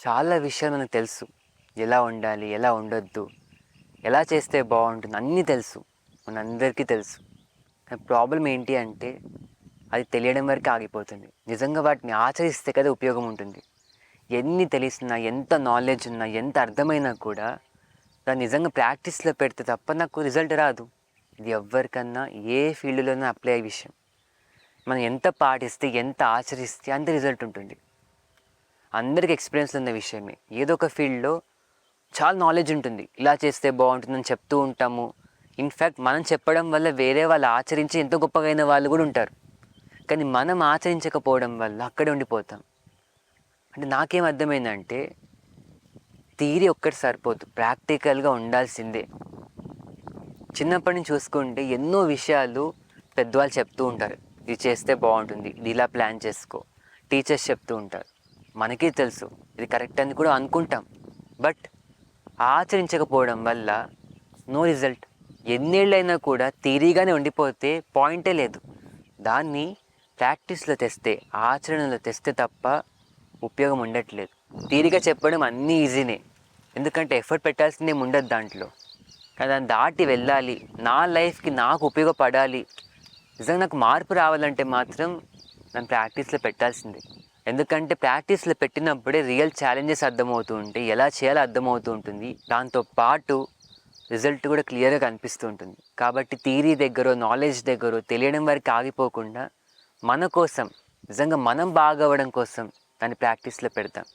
చాలా విషయాలు మనకు తెలుసు. ఎలా ఉండాలి? ఎలా ఉండొద్దు? ఎలా చేస్తే బావుంటుంది? అన్నీ తెలుసు. మనందరికీ తెలుసు. కానీ ప్రాబ్లమ్ ఏంటి అంటే, అది తెలియడం వరకే ఆగిపోతుంది. నిజంగా వాటిని ఆచరిస్తే కదా ఉపయోగం ఉంటుంది. ఎన్ని తెలిసినా, ఎంత నాలెడ్జ్ ఉన్నా, ఎంత అర్థమైనా కూడా దాన్ని నిజంగా ప్రాక్టీస్‌లో పెడితే తప్ప నాకు రిజల్ట్ రాదు. ఇది ఎవ్వరికన్నా ఏ ఫీల్డ్‌లోనైనా అప్లై అయ్యే విషయం. మనం ఎంత పాటిస్తే, ఎంత ఆచరిస్తే అంత రిజల్ట్ ఉంటుంది. అందరికి ఎక్స్‌పీరియన్స్ ఉన్న విషయమే. ఏదో ఒక ఫీల్డ్‌లో చాలా నాలెడ్జ్ ఉంటుంది. ఇలా చేస్తే బావుంటుందని చెప్తూ ఉంటాము. ఇన్‌ఫాక్ట్ మనం చెప్పడం వల్ల వేరే వాళ్ళు ఆచరించి ఎంతో గొప్పగా అయిన వాళ్ళు గూడా ఉంటారు. కానీ మనం ఆచరించకపోవడం వల్ల అక్కడే ఉండిపోతాం. అంటే నాకేం అర్థమైందంటే థియరీ ఒక్కటి సరిపోదు. ప్రాక్టికల్‌గా ఉండాల్సిందే. చిన్నప్పటి నుంచి చూసుకుంటే ఎన్నో విషయాలు పెద్దవాళ్ళు చెప్తూ ఉంటారు. ఇది చేస్తే బావుంటుంది. ఇది ఇలా ప్లాన్ చేసుకో. టీచర్స్ చెప్తూ ఉంటారు. మనకి తెలుసు. ఇది కరెక్ట్ అని కూడా అనుకుంటాం. బట్ ఆచరించకపోవడం వల్ల నో రిజల్ట్. ఎన్నేళ్ళైనా కూడా థియరీగానే ఉండిపోతే పాయింటే లేదు. దాన్ని ప్రాక్టీస్‌లో తెస్తే, ఆచరణలో తెస్తే తప్ప ఉపయోగం ఉండట్లేదు. థియరీగా చెప్పడం అన్నీ ఈజీనే. ఎందుకంటే ఎఫర్ట్ పెట్టాల్సిందేం ఉండదు దాంట్లో. కానీ దాన్ని దాటి వెళ్ళాలి. నా లైఫ్‌కి నాకు ఉపయోగపడాలి. నిజంగా నాకు మార్పు రావాలంటే మాత్రం నేను ప్రాక్టీస్‌లో పెట్టాల్సిందే. ఎందుకంటే ప్రాక్టీస్‌లో పెట్టినప్పుడే రియల్ ఛాలెంజెస్ అర్థమవుతూ ఉంటాయి. ఎలా చేయాలో అర్థమవుతూ ఉంటుంది. దాంతో పాటు రిజల్ట్ కూడా క్లియర్‌గా కనిపిస్తూ ఉంటుంది. కాబట్టి థియరీ దగ్గరో, నాలెడ్జ్ దగ్గరో తెలియడం వరకు ఆగిపోకుండా మన కోసం, నిజంగా మనం బాగవ్వడం కోసం దాన్ని ప్రాక్టీస్‌లో పెడతాం.